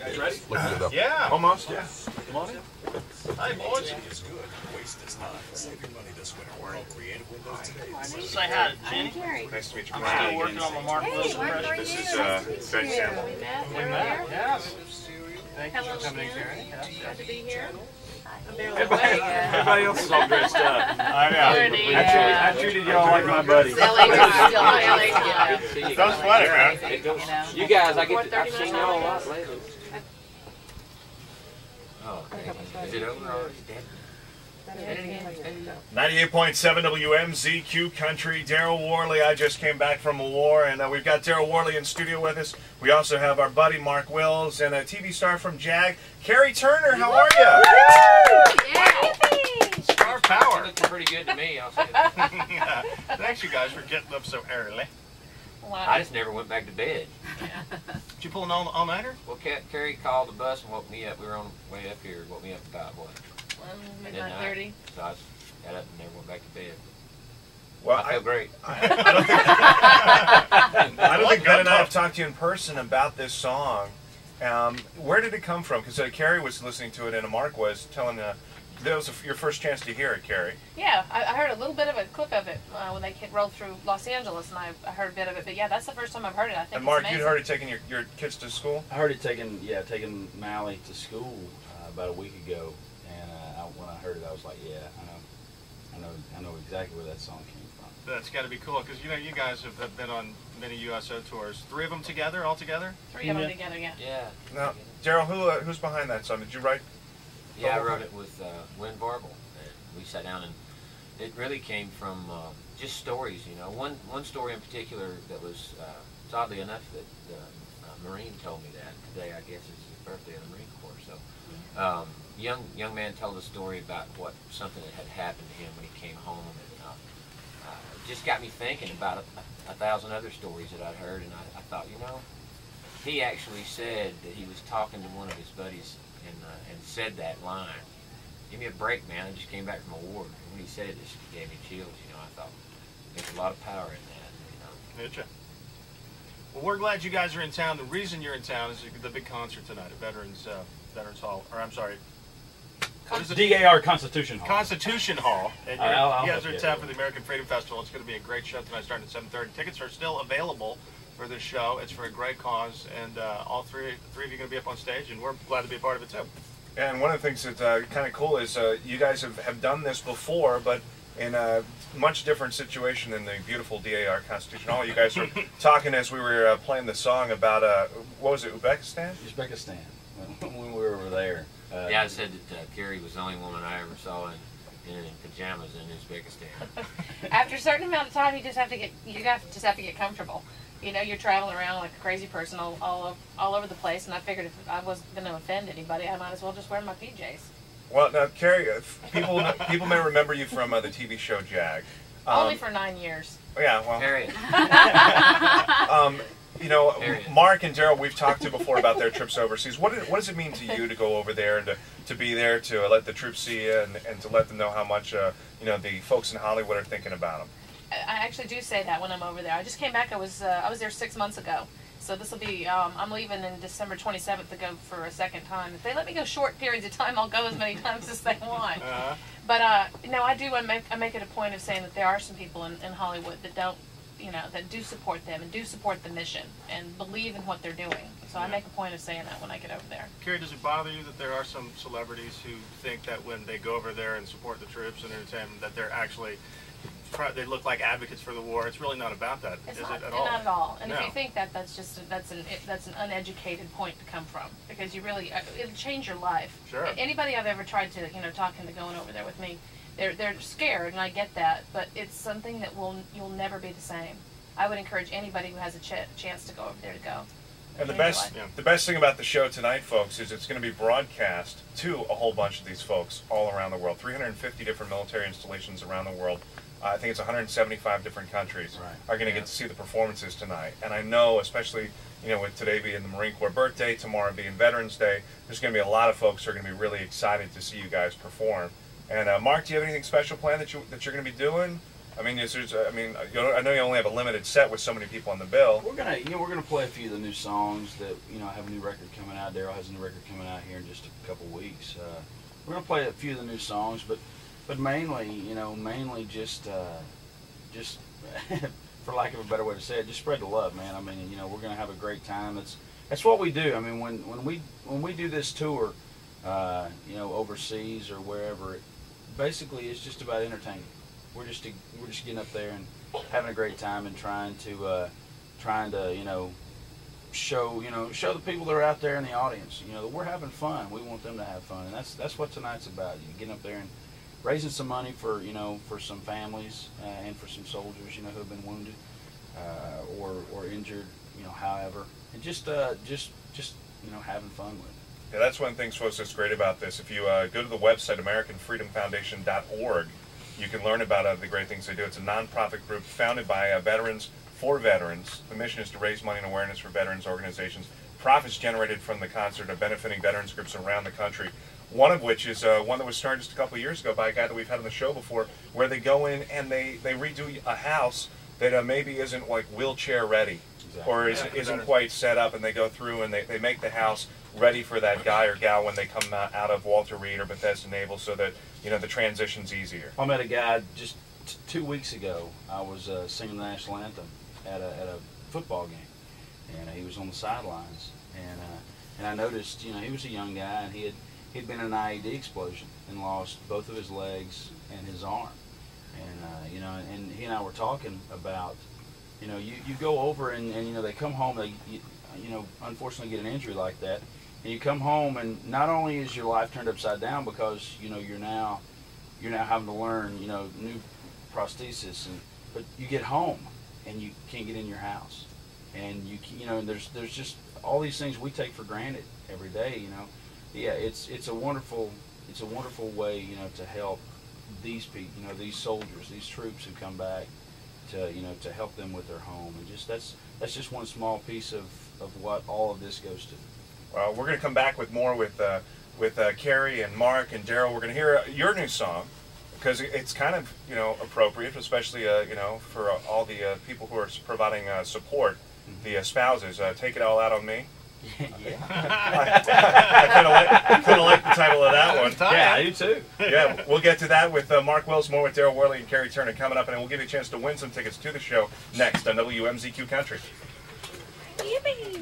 guys ready? Looking it up. Yeah. Almost, yeah. Come on in. Hi, boys. Is good. Waste is not. Save your money this winter. We're all creative windows today. Say hi to Jenny. Nice to meet you. I'm still working on my Mark Wilson impression. This is Ben Campbell. We met, yes. Thank you for coming in, Karri. Glad to be here. Everybody else is all dressed up. I know. I treated y'all like my buddies. LA time. Don't sweat it, man. You guys, I've seen y'all a lot lately. Oh, is it over already? 98.7 WMZQ Country. Darryl Worley. I just came back from a war, and we've got Darryl Worley in studio with us. We also have our buddy Mark Wills and a TV star from JAG, Karri Turner. How are you? Yeah. Star power. Looking pretty good to me, I'll say that. Yeah. Thanks, you guys, for getting up so early. Wow. I just never went back to bed. Did you pull an all-nighter? Well, Karri called the bus and woke me up. We were on the way up here. Woke me up about what? Midnight 30. So I got up and never went back to bed. Well, I feel great. I don't think Ben and I have talked to you in person about this song. Where did it come from? Because Karri was listening to it, and Mark was telling that was your first chance to hear it, Karri. Yeah, I heard a little bit of a clip of it when they rolled through Los Angeles, and I heard a bit of it. But yeah, that's the first time I've heard it. I think And Mark, it's you'd amazing. heard it taking your kids to school? I heard it taking Mally to school about a week ago, and when I heard it, I was like, yeah, I know exactly where that song came from. That's got to be cool, because you guys have been on many USO tours. 3 of them together, all together? 3 of them together, yeah. Yeah. Now, Darryl, who's behind that song? Did you write? Yeah, I wrote it with Win Varble. We sat down, and it really came from just stories, you know. One story in particular that was, oddly enough, that a Marine told me that today, I guess, is the birthday of the Marine Corps. So, young man told a story about something that had happened to him when he came home, and it just got me thinking about a thousand other stories that I'd heard, and I thought, you know, he actually said that he was talking to one of his buddies and said that line. Give me a break, man. I just came back from a war. And when he said it, it just gave me chills. You know, I thought there's a lot of power in that. You know. Gotcha. Well, we're glad you guys are in town. The reason you're in town is the big concert tonight at Veterans Hall. Or I'm sorry, what is it? DAR Constitution Hall. Constitution Hall. And I'll you guys are in get town it. for the American Freedom Festival. It's going to be a great show tonight, starting at 7:30. Tickets are still available for this show. It's for a great cause, and all three of you are going to be up on stage, and we're glad to be a part of it too. And one of the things that's kind of cool is you guys have done this before, but in a much different situation than the beautiful DAR Constitution Hall. You guys were talking as we were playing the song about, what was it, Uzbekistan? Uzbekistan, when we were over there. Yeah, I said that Karri was the only woman I ever saw in pajamas in Uzbekistan. After a certain amount of time, you just have to get comfortable. You know, you're traveling around like a crazy person all over the place, and I figured if I wasn't going to offend anybody, I might as well just wear my PJs. Well, now, Karri, people may remember you from the TV show JAG. Only for 9 years. Yeah, well. Harriet. You know, Mark and Darryl, we've talked to before about their trips overseas. What does it mean to you to go over there and to be there, to let the troops see you, and to let them know how much you know, the folks in Hollywood are thinking about them? I actually do say that when I'm over there. I just came back. I was there 6 months ago, so this will be. I'm leaving in December 27th to go for a second time. If they let me go short periods of time, I'll go as many times as they want. But no, I do. I make it a point of saying that there are some people in Hollywood that don't, you know, that do support them and do support the mission and believe in what they're doing. So I make a point of saying that when I get over there. Karri, does it bother you that there are some celebrities who think that when they go over there and support the troops and entertain them, that they're actually they look like advocates for the war? It's really not about that, is it at all? Not at all. And no. if you think that, that's an uneducated point to come from, because you really it'll change your life. Sure. Anybody I've ever tried to talk into going over there with me, they're scared, and I get that, but it's something that you'll never be the same. I would encourage anybody who has a chance to go over there to go. And the best thing about the show tonight, folks, is it's going to be broadcast to a whole bunch of these folks all around the world. 350 different military installations around the world. I think it's 175 different countries are going to get to see the performances tonight. And I know, especially, you know, with today being the Marine Corps birthday, tomorrow being Veterans Day, there's going to be a lot of folks who are going to be really excited to see you guys perform. And Mark, do you have anything special planned that you're going to be doing? I mean, I know you only have a limited set with so many people on the bill. We're gonna play a few of the new songs that I have a new record coming out. Darryl has a new record coming out here in just a couple weeks. We're gonna play a few of the new songs, but mainly just for lack of a better way to say it, just spread the love, man. I mean, we're gonna have a great time. That's what we do. I mean, when we do this tour, overseas or wherever, basically it's just about entertaining. We're just getting up there and having a great time and trying to show the people that are out there in the audience that we're having fun. We want them to have fun, and that's what tonight's about. You getting up there and raising some money for some families and for some soldiers who have been wounded or injured, however, and just having fun with it. Yeah, that's one of the things, folks, that's great about this. If you go to the website AmericanFreedomFoundation.org, you can learn about the great things they do. It's a nonprofit group founded by veterans for veterans. The mission is to raise money and awareness for veterans organizations. Profits generated from the concert are benefiting veterans groups around the country. One of which is one that was started just a couple of years ago by a guy that we've had on the show before, where they go in and they redo a house that maybe isn't like wheelchair ready. Exactly. Or isn't quite set up, and they go through and they make the house ready for that guy or gal when they come out of Walter Reed or Bethesda Naval, so that the transition's easier. I met a guy just 2 weeks ago. I was singing the national anthem at a football game, and he was on the sidelines, and I noticed he was a young guy, and he'd been in an IED explosion and lost both of his legs and his arm, and and he and I were talking about you go over and they come home, they unfortunately get an injury like that, and you come home and not only is your life turned upside down because you're now having to learn new prosthesis, but you get home and you can't get in your house, and there's just all these things we take for granted every day. Yeah, it's a wonderful way to help these people, these soldiers, these troops who come back to help them with their home, and that's just one small piece of what all of this goes to. Well, we're going to come back with more with Karri and Mark and Darryl. We're going to hear your new song, because it's kind of appropriate, especially for all the people who are providing support, the spouses. Take It All Out on Me. Yeah. I kind of like the title of that one. Yeah, I do too. Yeah, we'll get to that with Mark Wills, more with Darryl Worley and Karri Turner coming up, and we'll give you a chance to win some tickets to the show next on WMZQ Country. Yippee!